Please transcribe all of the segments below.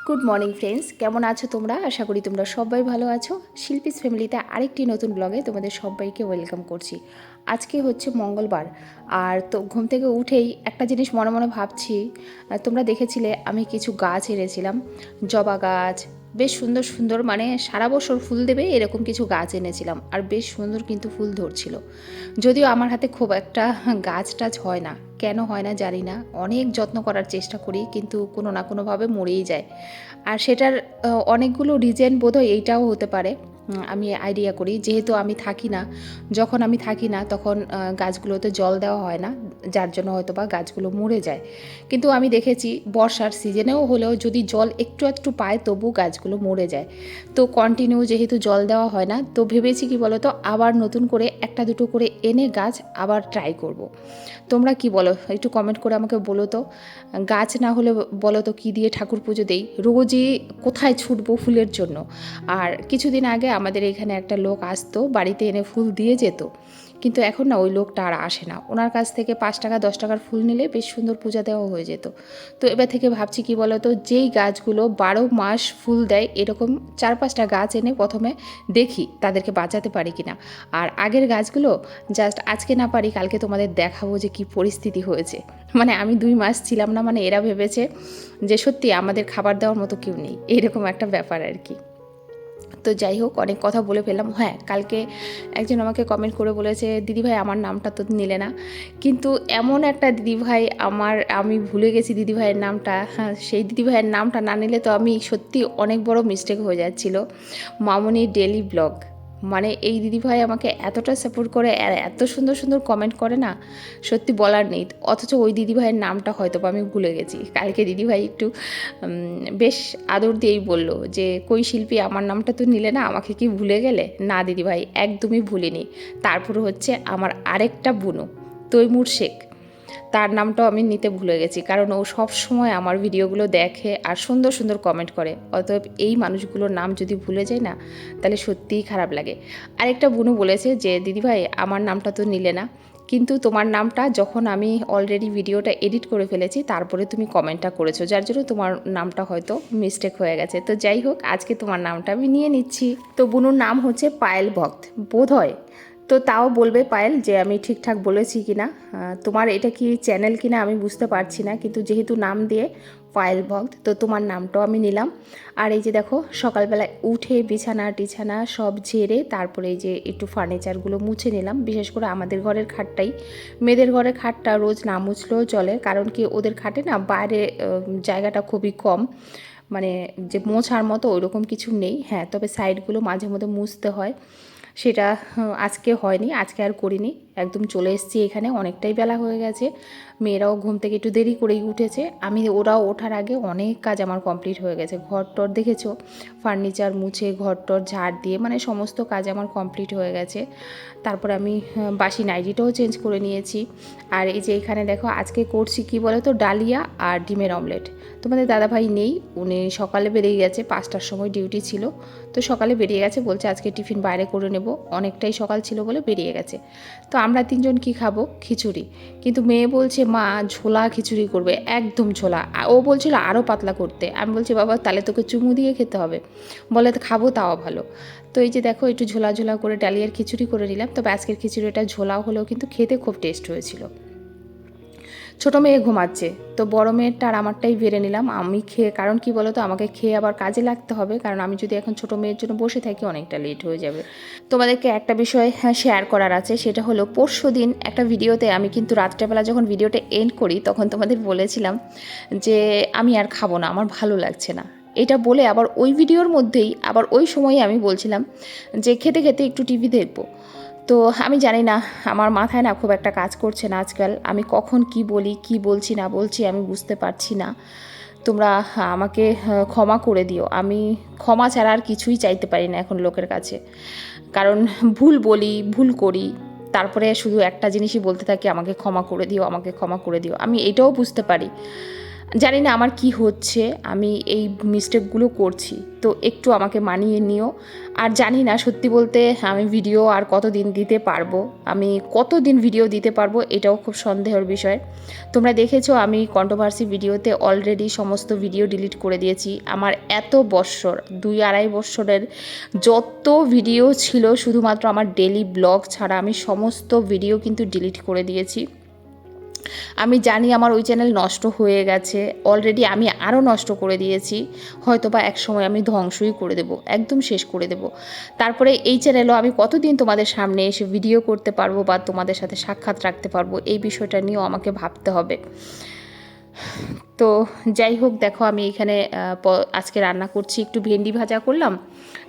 Good morning friends, কেমন আছো তোমরা? আশা করি তোমরা সবাই ভালো আছো। শিল্পীস ফ্যামিলিতে আরেকটি নতুন ব্লগে তোমাদের সবাইকে ওয়েলকাম করছি। আজকে হচ্ছে মঙ্গলবার, আর তো ঘুম থেকে উঠেই একটা জিনিস মনে মনে ভাবছি। তোমরা দেখেছিলে আমি কিছু গাছ এনেছিলাম, জবা গাছ, বেশ সুন্দর সুন্দর, মানে সারা বছর ফুল দেবে এরকম কিছু গাছ এনেছিলাম, আর বেশ সুন্দর কিন্তু ফুল ধরছিল। যদিও আমার হাতে খুব একটা গাছ টাছ হয় না, কেন হয় না জানি না, অনেক যত্ন করার চেষ্টা করি কিন্তু কোনো না কোনোভাবে মরেই যায়। আর সেটার অনেকগুলো রিজন বোধহয় এইটাও হতে পারে। আমি আইডিয়া করি, যেহেতু আমি থাকি না, যখন আমি থাকি না তখন গাছগুলোতে জল দেওয়া হয় না, যার জন্য হয়তো বা গাছগুলো মরে যায়। কিন্তু আমি দেখেছি বর্ষার সিজনেও হলেও যদি জল একটু একটু পায় তবু গাছগুলো মরে যায়। তো কন্টিনিউ যেহেতু জল দেওয়া হয় না, তো ভেবেছি কি বলো তো, আবার নতুন করে একটা দুটো করে এনে গাছ আবার ট্রাই করব। তোমরা কি বলো একটু কমেন্ট করে আমাকে বলো তো। গাছ না হলে বলো তো কী দিয়ে ঠাকুর পুজো দেই? রোজই কোথায় ছুটবো ফুলের জন্য? আর কিছুদিন আগে আমাদের এখানে একটা লোক আসতো, বাড়িতে এনে ফুল দিয়ে যেত, কিন্তু এখন না ওই লোকটা আর আসে না। ওনার কাছ থেকে 5 টাকা 10 টাকার ফুল নিলে বেশ সুন্দর পূজা দেওয়া হয়ে যেত। তো এবার থেকে ভাবছি কি বলো তো, যেই গাছগুলো 12 মাস ফুল দেয় এরকম 4-5টা গাছ এনে প্রথমে দেখি তাদেরকে বাঁচাতে পারি কিনা। আর আগের গাছগুলো জাস্ট আজকে না পারি কালকে তোমাদের দেখাবো যে কি পরিস্থিতি হয়েছে। মানে আমি 2 মাস ছিলাম না, মানে এরা ভেবেছে যে সত্যি আমাদের খাবার দেওয়ার মতো কেউ নেই, এইরকম একটা ব্যাপার আর কি। তো যাই হোক, অনেক কথা বলে ফেললাম। হ্যাঁ, কালকে একজন আমাকে কমেন্ট করে বলেছে, দিদিভাই আমার নামটা তো নিলে না। কিন্তু এমন একটা দিদিভাই আমি ভুলে গেছি দিদিভাইয়ের নামটা। হ্যাঁ, সেই দিদিভাইয়ের নামটা না নিলে তো আমি সত্যি অনেক বড় মিস্টেক হয়ে যাচ্ছিল। মামুনি ডেলি ব্লগ, মানে এই দিদিভাই আমাকে এতটা সাপোর্ট করে আর এত সুন্দর সুন্দর কমেন্ট করে না, সত্যি বলার নেই। অথচ ওই দিদিভাইয়ের নামটা হয়তো আমি ভুলে গেছি। কালকে দিদিভাই একটু বেশ আদর দিয়েই বলল যে, কই শিল্পী আমার নামটা তো নিলে না, আমাকে কি ভুলে গেলে? না দিদিভাই, একদমই ভুলিনি। তারপরে হচ্ছে আমার আরেকটা বুনু, তৈমুর শেখ, তার নামটাও আমি নিতে ভুলে গেছি, কারণ ও সব সময় আমার ভিডিওগুলো দেখে আর সুন্দর সুন্দর কমেন্ট করে। অতএব এই মানুষগুলোর নাম যদি ভুলে যায় না, তাহলে সত্যিই খারাপ লাগে। আরেকটা বুনু বলেছে যে, দিদিভাই আমার নামটা তো নিলে না, কিন্তু তোমার নামটা যখন আমি অলরেডি ভিডিওটা এডিট করে ফেলেছি তারপরে তুমি কমেন্টটা করেছো, যার জন্য তোমার নামটা হয়তো মিস্টেক হয়ে গেছে। তো যাই হোক, আজকে তোমার নামটা আমি নিয়ে নিচ্ছি। তো বুনুর নাম হচ্ছে পায়েল ভক্ত বোধ হয়। তো তাও বলবে পায়েল যে আমি ঠিকঠাক বলেছি কি না। তোমার এটা কি চ্যানেল কিনা আমি বুঝতে পারছি না, কিন্তু যেহেতু নাম দিয়ে পায়েল ভক্ত, তো তোমার নামটাও আমি নিলাম। আর এই যে দেখো, সকালবেলায় উঠে বিছানা টিছানা সব ঝেড়ে তারপরে এই যে একটু ফার্নিচারগুলো মুছে নিলাম। বিশেষ করে আমাদের ঘরের খাটটাই, মেয়েদের ঘরের খাটটা রোজ না মুছলেও চলে, কারণ কি ওদের খাটে না বাইরে জায়গাটা খুবই কম, মানে যে মোছার মতো ওইরকম কিছু নেই। হ্যাঁ, তবে সাইডগুলো মাঝে মধ্যে মুছতে হয়, সেটা আজকে হয়নি, আজকে আর করিনি। একদম চলে এসেছি এখানে, অনেকটাই বেলা হয়ে গেছে। মেয়েরাও ঘুম থেকে একটু দেরি করেই উঠেছে, ওরাও ওঠার আগে অনেক কাজ আমার কমপ্লিট হয়ে গেছে। ঘর টর দেখেছো, ফার্নিচার মুছে ঘর টর ঝাড় দিয়ে মানে সমস্ত কাজ আমার কমপ্লিট হয়ে গেছে। তারপর আমি বাসি নাইটিটাও চেঞ্জ করে নিয়েছি। আর এই যে এখানে দেখো, আজকে করছি কি বলো তো, ডালিয়া আর ডিমের অমলেট। তোমাদের দাদাভাই নেই, উনি সকালে বেরিয়ে গেছে, 5টার সময় ডিউটি ছিল, তো সকালে বেরিয়ে গেছে, বলছে আজকে টিফিন বাইরে করে নেব, অনেকটাই সকাল ছিল বলে বেরিয়ে গেছে। তো আমরা 3জন কি খাবো? খিচুড়ি। কিন্তু মেয়ে বলছে মা ঝোলা খিচুড়ি করবে, একদম ঝোলা। ও বলছিল আরও পাতলা করতে। আমি বলছি বাবা তাহলে তোকে চুমু দিয়ে খেতে হবে। বলে তো খাবো, তাও ভালো। তো এই যে দেখো, একটু ঝোলা ঝোলা করে ডালিয়ার খিচুড়ি করে নিলাম। তবে আজকের খিচুড়িটা ঝোলা হলেও কিন্তু খেতে খুব টেস্ট হয়েছিল। ছোটো মেয়ে ঘুমাচ্ছে, তো বড় মেয়েরটা আর আমারটাই বেড়ে নিলাম আমি খেয়ে। কারণ কি বলো তো, আমাকে খেয়ে আবার কাজে লাগতে হবে, কারণ আমি যদি এখন ছোটো মেয়ের জন্য বসে থাকি অনেকটা লেট হয়ে যাবে। তোমাদেরকে একটা বিষয় শেয়ার করার আছে, সেটা হলো পরশুদিন একটা ভিডিওতে আমি কিন্তু রাত্রেবেলা যখন ভিডিওটা এন্ড করি তখন তোমাদের বলেছিলাম যে আমি আর খাবো না, আমার ভালো লাগছে না। এটা বলে আবার ওই ভিডিওর মধ্যেই আবার ওই সময়ে আমি বলছিলাম যে খেতে খেতে একটু টিভি দেখবো। তো আমি জানি না, আমার মাথায় না খুব একটা কাজ করছে না আজকাল। আমি কখন কি বলি, কি বলছি না বলছি আমি বুঝতে পারছি না। তোমরা আমাকে ক্ষমা করে দিও। আমি ক্ষমা ছাড়া আর কিছুই চাইতে পারি না এখন লোকের কাছে, কারণ ভুল বলি, ভুল করি, তারপরে শুধু একটা জিনিসই বলতে থাকি, আমাকে ক্ষমা করে দিও, আমাকে ক্ষমা করে দিও। আমি এটাও বুঝতে পারি জানি না আমার কি হচ্ছে, আমি এই মিস্টেকগুলো করছি, তো একটু আমাকে মানিয়ে নিও। আর জানি না সত্যি বলতে আমি ভিডিও আর কতদিন দিতে পারবো, আমি কতদিন ভিডিও দিতে পারবো এটাও খুব সন্দেহের বিষয়। তোমরা দেখেছো আমি কন্ট্রোভার্সি ভিডিওতে অলরেডি সমস্ত ভিডিও ডিলিট করে দিয়েছি। আমার এত বৎসর 2-2.5 বৎসরের যত ভিডিও ছিল শুধুমাত্র আমার ডেলি ব্লগ ছাড়া আমি সমস্ত ভিডিও কিন্তু ডিলিট করে দিয়েছি। আমি জানি আমার ওই চ্যানেল নষ্ট হয়ে গেছে অলরেডি, আমি আরও নষ্ট করে দিয়েছি, হয়তো বা একসময় আমি ধ্বংসই করে দেব, একদম শেষ করে দেব। তারপরে এই চ্যানেলও আমি কতদিন তোমাদের সামনে এসে ভিডিও করতে পারবো বা তোমাদের সাথে সাক্ষাৎ রাখতে পারবো, এই বিষয়টা নিয়েও আমাকে ভাবতে হবে। তো যাই হোক, দেখো আমি এখানে আজকে রান্না করছি, একটু ভেন্ডি ভাজা করলাম,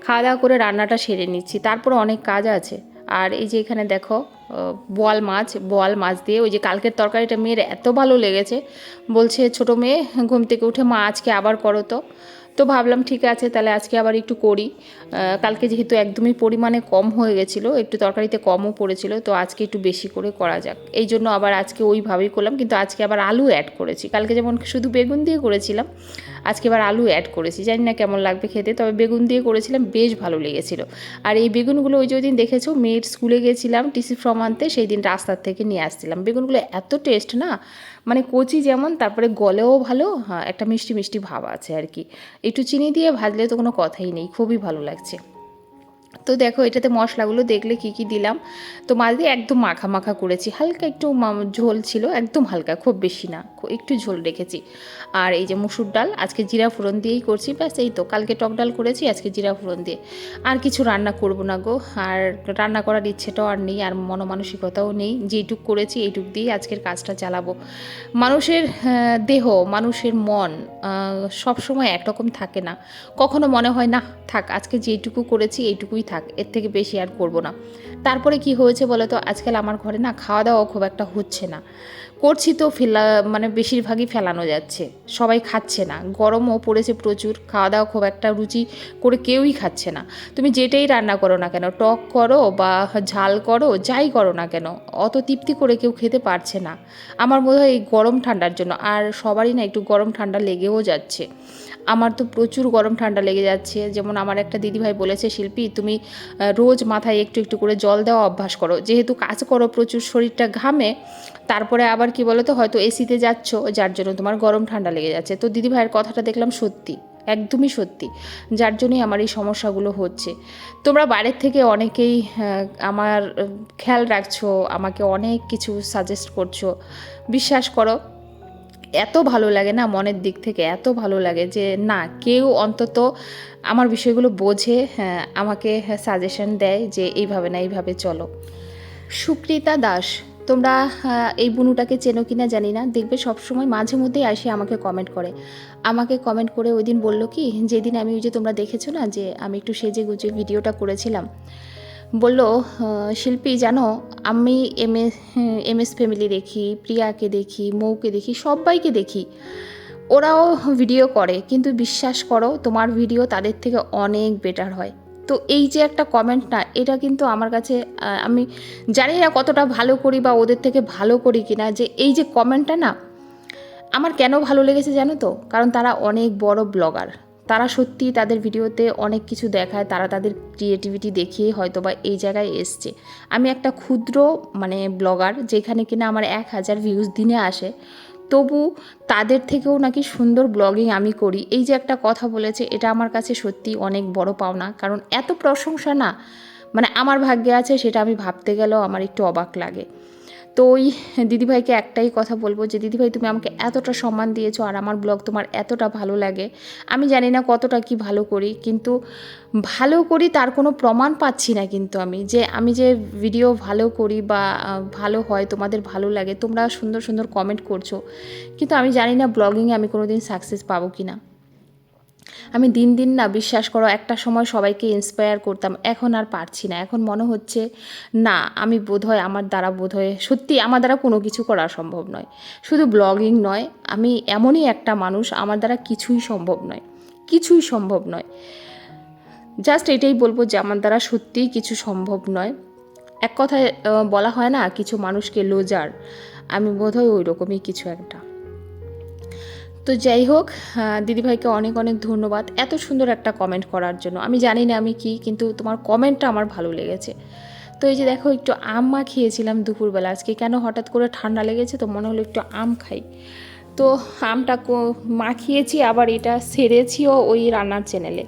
খাওয়া দাওয়া করে রান্নাটা সেরে নিচ্ছি, তারপরে অনেক কাজ আছে। আর এই যে এখানে দেখো বোয়াল মাছ দিয়ে ওই যে কালকের তরকারিটা মেয়ের এত ভালো লেগেছে, বলছে ছোটো মেয়ে ঘুম থেকে উঠে মা আজকে আবার করো। তো ভাবলাম ঠিক আছে তাহলে আজকে আবার একটু করি। কালকে যেহেতু একদমই পরিমাণে কম হয়ে গেছিলো, একটু তরকারিতে কমও পড়েছিল, তো আজকে একটু বেশি করে করা যাক, এই জন্য আবার আজকে ওইভাবেই করলাম। কিন্তু আজকে আবার আলু অ্যাড করেছি, কালকে যেমন শুধু বেগুন দিয়ে করেছিলাম, আজকে আবার আলু অ্যাড করেছি। জানি না কেমন লাগবে খেতে, তবে বেগুন দিয়ে করেছিলাম, বেশ ভালো লেগেছিলো। আর এই বেগুনগুলো ওই যে ওই দিন দেখেছো মেয়ের স্কুলে গেছিলাম টিসি ফর্ম আনতে, সেই দিন রাস্তার থেকে নিয়ে আসছিলাম। বেগুনগুলো এত টেস্ট না, মানে কচি যেমন, তারপরে গলেও ভালো, হ্যাঁ একটা মিষ্টি মিষ্টি ভাব আছে আর কি। একটু চিনি দিয়ে ভাজলে তো কোনো কথাই নেই, খুবই ভালো লাগছে। তো দেখো এটাতে মশলাগুলো দেখলে কি কি দিলাম। তো মাছ দিয়ে একদম মাখা মাখা করেছি, হালকা একটু ঝোল ছিল, একদম হালকা, খুব বেশি না, একটু ঝোল রেখেছি। আর এই যে মুসুর ডাল আজকে জিরা ফোড়ন দিয়েই করছি, ব্যাস এই তো, কালকে টক ডাল করেছি, আজকে জিরা ফোড়ন দিয়ে। আর কিছু রান্না করব না গো, আর রান্না করার ইচ্ছেটাও আর নেই, আর মনমানসিকতাও নেই, যেইটুক করেছি এইটুক দিয়েই আজকের কাজটা চালাবো। মানুষের দেহ, মানুষের মন সব সময় একরকম থাকে না, কখনো মনে হয় না থাক আজকে যেইটুকু করেছি এইটুকুই থাক, এর থেকে বেশি আর করব না। তারপরে কি হয়েছে বলো তো, আজকাল আমার ঘরে না খাওয়া দাওয়া খুব একটা হচ্ছে না, করছি তো মানে বেশিরভাগই ফেলানো যাচ্ছে, সবাই খাচ্ছে না, গরমও পড়েছে প্রচুর, খাওয়া দাওয়া খুব একটা রুচি করে কেউই খাচ্ছে না। তুমি যেটাই রান্না করো না কেন, টক করো বা ঝাল করো, যাই করো না কেন, অত তৃপ্তি করে কেউ খেতে পারছে না। আমার বোধ হয় এই গরম ঠান্ডার জন্য, আর সবারই না একটু গরম ঠান্ডা লেগেও যাচ্ছে। আমার তো প্রচুর গরম ঠান্ডা লেগে যাচ্ছে। যেমন আমার একটা দিদিভাই বলেছে, শিল্পী তুমি রোজ মাথায় একটু একটু করে জল দেওয়া অভ্যাস করো, যেহেতু কাজ করো প্রচুর, শরীরটা ঘামে, তারপরে আবার কি বলো তো হয়তো এসিতে যাচ্ছ, যার জন্য তোমার গরম ঠান্ডা লেগে যাচ্ছে। তো দিদিভাইয়ের কথাটা দেখলাম সত্যি, একদমই সত্যি, যার জন্যই আমার এই সমস্যাগুলো হচ্ছে। তোমরা বাইরের থেকে অনেকেই আমার খেয়াল রাখছো, আমাকে অনেক কিছু সাজেস্ট করছো, বিশ্বাস করো এত ভালো লাগে না, মনের দিক থেকে এত ভালো লাগে যে না কেউ অন্তত আমার বিষয়গুলো বোঝে, হ্যাঁ আমাকে সাজেশন দেয় যে এইভাবে না এইভাবে চলো। সুকৃতা দাস, তোমরা এই বুনুটাকে চেনো কিনা জানি না, দেখবে সবসময় মাঝে মধ্যেই আসে আমাকে কমেন্ট করে। আমাকে কমেন্ট করে ওই দিন বললো কি, যেদিন আমি ওই যে তোমরা দেখেছো না যে আমি একটু সেজে গুজে ভিডিওটা করেছিলাম, বলল শিল্পী জানো আমি এমএস ফ্যামিলি দেখি, প্রিয়াকে দেখি, মৌকে দেখি, সবাইকে দেখি, ওরাও ভিডিও করে, কিন্তু বিশ্বাস করো তোমার ভিডিও তাদের থেকে অনেক বেটার হয়। তো এই যে একটা কমেন্ট না, এটা কিন্তু আমার কাছে আমি জানি না কতটা ভালো করি বা ওদের থেকে ভালো করি কিনা, যে এই যে কমেন্টটা না আমার কেন ভালো লেগেছে জানো তো, কারণ তারা অনেক বড় ব্লগার, তারা সত্যি তাদের ভিডিওতে অনেক কিছু দেখায়, তারা তাদের ক্রিয়েটিভিটি দেখিয়ে হয়তো বা এই জায়গায় এসছে। আমি একটা ক্ষুদ্র মানে ব্লগার, যেখানে কিনা আমার 1000 ভিউজ দিনে আসে, তবু তাদের থেকেও নাকি সুন্দর ব্লগিং আমি করি, এই যে একটা কথা বলেছে, এটা আমার কাছে সত্যি অনেক বড় পাওনা। কারণ এত প্রশংসা না মানে আমার ভাগ্যে আছে, সেটা আমি ভাবতে গেলেও আমার একটু অবাক লাগে। তো ওই দিদিভাইকে একটাই কথা বলবো যে দিদিভাই তুমি আমাকে এতটা সম্মান দিয়েছো, আর আমার ব্লগ তোমার এতটা ভালো লাগে, আমি জানি না কতটা কি ভালো করি, কিন্তু ভালো করি তার কোনো প্রমাণ পাচ্ছি না। কিন্তু আমি যে ভিডিও ভালো করি বা ভালো হয়, তোমাদের ভালো লাগে, তোমরা সুন্দর সুন্দর কমেন্ট করছো, কিন্তু আমি জানি না ব্লগিংয়ে আমি কোনো দিন সাকসেস পাবো কি না। আমি দিন দিন না, বিশ্বাস করো একটা সময় সবাইকে ইন্সপায়ার করতাম, এখন আর পারছি না। এখন মনে হচ্ছে না আমি বোধহয় আমার দ্বারা সত্যি আমার দ্বারা কোনো কিছু করা সম্ভব নয়। শুধু ব্লগিং নয়, আমি এমনই একটা মানুষ, আমার দ্বারা কিছুই সম্ভব নয়, কিছুই সম্ভব নয়। জাস্ট এটাই বলবো যে আমার দ্বারা সত্যিই কিছু সম্ভব নয়। এক কথায় বলা হয় না কিছু মানুষকে লোজার, আমি বোধহয় ওই রকমই কিছু একটা। তো যাই হোক, দিদিভাইকে অনেক অনেক ধন্যবাদ এত সুন্দর একটা কমেন্ট করার জন্য। আমি জানি না আমি কি, কিন্তু তোমার কমেন্টটা আমার ভালো লেগেছে। তো এই যে দেখো, একটু আম মাখিয়েছিলাম দুপুরবেলা। আজকে কেন হঠাৎ করে ঠান্ডা লেগেছে তো মনে হলো একটু আম খাই। তো আমটা মাখিয়েছি, আবার এটা সেরেছিও ওই রান্নার চ্যানেলে।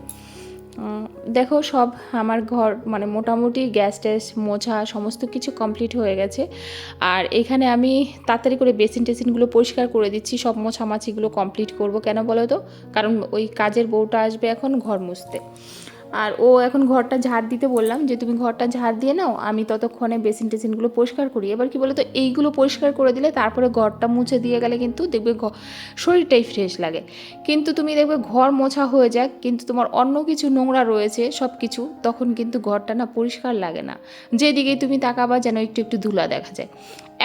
দেখো সব আমার ঘর মানে মোটামুটি গ্যাস ট্যাস মোছা সমস্ত কিছু কমপ্লিট হয়ে গেছে। আর এখানে আমি তাড়াতাড়ি করে বেসিন টেসিনগুলো পরিষ্কার করে দিচ্ছি, সব মোছামাছিগুলো কমপ্লিট করব। কেন বলো তো? কারণ ওই কাজের বউটা আসবে এখন ঘর মুছতে, আর ও এখন ঘরটা ঝাড় দিতে বললাম যে তুমি ঘরটা ঝাড় দিয়ে নাও, আমি ততক্ষণে বেসিন টেসিনগুলো পরিষ্কার করি। এবার কি বলো তো, এইগুলো পরিষ্কার করে দিলে তারপরে ঘরটা মুছে দিয়ে গেলে কিন্তু দেখবে শরীরটাই ফ্রেশ লাগে। কিন্তু তুমি দেখবে ঘর মোছা হয়ে যাক, কিন্তু তোমার অন্য কিছু নোংরা রয়েছে সব কিছু, তখন কিন্তু ঘরটা না পরিষ্কার লাগে না। যেদিকেই তুমি তাকাবা যেন একটু একটু ধুলা দেখা যায়।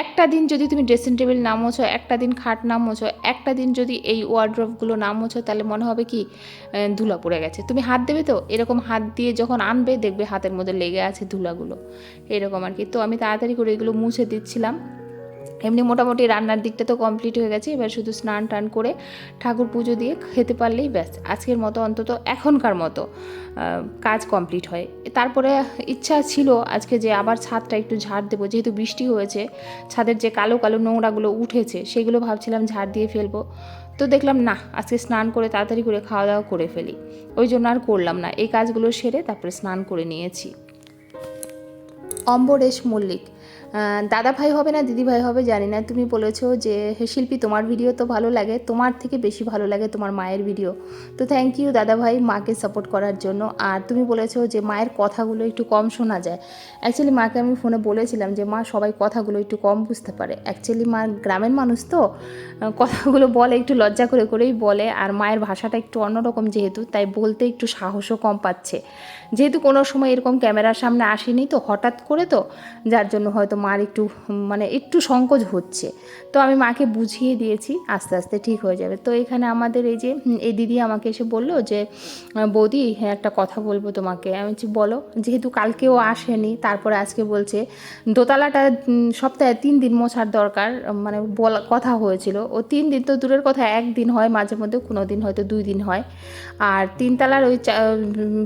একটা দিন যদি তুমি ড্রেসিং টেবিল না মোছো, একটা দিন খাট না মোছো, একটা দিন যদি এই ওয়ার্ড্রপগুলো না মোছো, তাহলে মনে হবে কি ধুলা পড়ে গেছে। তুমি হাত দেবে তো এরকম, হাত দিয়ে যখন আনবে দেখবে হাতের মধ্যে লেগে আছে ধুলাগুলো, এরকম আর কি। তো আমি তাড়াতাড়ি করে এগুলো মুছে দিচ্ছিলাম। এমনি মোটামুটি রান্নার দিকটা তো কমপ্লিট হয়ে গেছে, এবার শুধু স্নান টান করে ঠাকুর পুজো দিয়ে খেতে পারলেই ব্যাস আজকের মতো, অন্তত এখনকার মতো কাজ কমপ্লিট হয়। তারপরে ইচ্ছা ছিল আজকে যে আবার ছাদটা একটু ঝাড় দেবো, যেহেতু বৃষ্টি হয়েছে, ছাদের যে কালো কালো নোংরাগুলো উঠেছে সেগুলো ভাবছিলাম ঝাড় দিয়ে ফেলবো। তো দেখলাম না, আজকে স্নান করে তাড়াতাড়ি করে খাওয়া দাওয়া করে ফেলি, ওই জন্য আর করলাম না। এই কাজগুলো সেরে তারপরে স্নান করে নিয়েছি। অম্বরেশ মল্লিক, দাদা ভাই হবে না দিদি ভাই হবে জানি না, তুমি বলেছো যে হে শিল্পী তোমার ভিডিও তো ভালো লাগে, তোমার থেকে বেশি ভালো লাগে তোমার মায়ের ভিডিও। তো থ্যাংক ইউ দাদা ভাই মাকে সাপোর্ট করার জন্য। আর তুমি বলেছো যে মায়ের কথাগুলো একটু কম শোনা যায়। অ্যাকচুয়ালি মাকে আমি ফোনে বলেছিলাম যে মা সবাই কথাগুলো একটু কম বুঝতে পারে। অ্যাকচুয়ালি মা গ্রামের মানুষ তো, কথাগুলো বলে একটু লজ্জা করে করেই বলে, আর মায়ের ভাষাটা একটু অন্যরকম যেহেতু, তাই বলতে একটু সাহসও কম পাচ্ছে। যেহেতু কোনো সময় এরকম ক্যামেরার সামনে আসেনি তো, হঠাৎ করে তো, যার জন্য হয়তো মার একটু মানে একটু সংকোচ হচ্ছে। তো আমি মাকে বুঝিয়ে দিয়েছি, আস্তে আস্তে ঠিক হয়ে যাবে। তো এখানে আমাদের এই যে এই দিদি আমাকে এসে বলল যে বৌদি হ্যাঁ একটা কথা বলবো তোমাকে। আমি বলছি বলো। যেহেতু কালকেও আসেনি, তারপরে আজকে বলছে দোতলাটা সপ্তাহে 3 দিন মোছার দরকার, মানে বলা কথা হয়েছিল। ও 3 দিন তো দূরের কথা, 1 দিন হয় মাঝে মধ্যে, কোনো দিন হয়তো 2 দিন হয়। আর 3 তলার ওই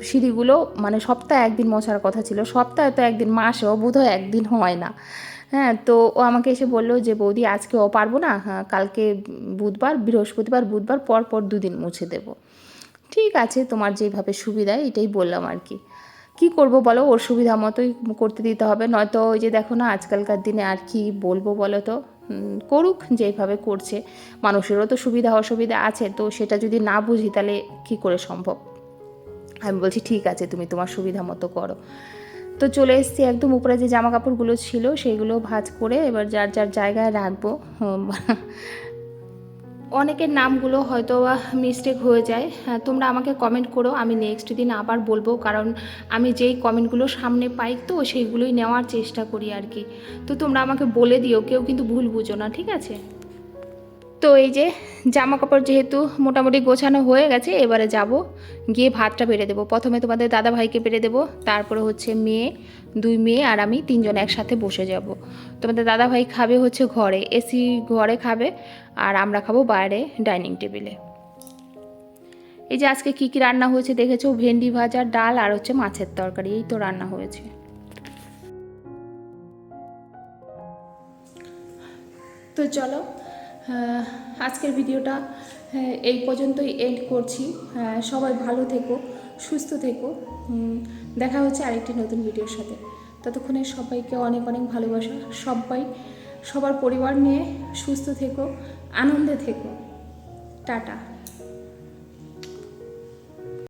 সিঁড়িগুলো মানে সপ্তাহে 1 দিন মোছার কথা ছিল, সপ্তাহে তো 1 দিন, মাসেও বোধহয় 1 দিন হয় না। হ্যাঁ, তো ও আমাকে এসে বললো যে বৌদি আজকেও পারবো না, হ্যাঁ কালকে বুধবার, বৃহস্পতিবার, বুধবার পর পর 2 দিন মুছে দেবো। ঠিক আছে, তোমার যেভাবে সুবিধা এটাই বললাম আর কি। কী করবো বলো, ওর সুবিধা মতোই করতে দিতে হবে, নয়তো ওই যে দেখো না আজকালকার দিনে আর কি বলবো বলো তো। করুক যেভাবে করছে, মানুষেরও তো সুবিধা অসুবিধা আছে, তো সেটা যদি না বুঝি তাহলে কী করে সম্ভব। আমি বলছি ঠিক আছে তুমি তোমার সুবিধা মতো করো। তো চলে এসেছি একদম উপরে, যে জামা কাপড়গুলো ছিল সেইগুলো ভাঁজ করে এবার যার যার জায়গায় রাখবো। অনেকের নামগুলো হয়তো মিস্টেক হয়ে যায়, তোমরা আমাকে কমেন্ট করো, আমি নেক্সট দিন আবার বলবো, কারণ আমি যেই কমেন্টগুলো সামনে পাই তো সেইগুলোই নেওয়ার চেষ্টা করি আর কি। তো তোমরা আমাকে বলে দিও, কেউ কিন্তু ভুল বুঝো না, ঠিক আছে? তো এই যে জামা কাপড় যেহেতু মোটামুটি গোছানো হয়ে গেছে, এবারে যাব গিয়ে ভাতটা বেড়ে দেবো। প্রথমে তোমাদের দাদা ভাইকে বেড়ে দেবো, তারপরে হচ্ছে মেয়ে, 2 মেয়ে আর আমি 3 জন একসাথে বসে যাব। তোমাদের দাদা ভাই খাবে হচ্ছে ঘরে, এসি ঘরে খাবে, আর আমরা খাবো বাইরে ডাইনিং টেবিলে। এই যে আজকে কী কী রান্না হয়েছে দেখেছো, ভেন্ডি ভাজা, ডাল আর হচ্ছে মাছের তরকারি, এই তো রান্না হয়েছে। তো চলো আজকের ভিডিওটা এই পর্যন্তই এন্ড করছি। সবাই ভালো থেকো, সুস্থ থেকো। দেখা হচ্ছে আরেকটি নতুন ভিডিওর সাথে। ততক্ষণে সবাইকে অনেক অনেক ভালোবাসা। সবাই সবার পরিবার নিয়ে সুস্থ থেকো, আনন্দে থেকো। টাটা।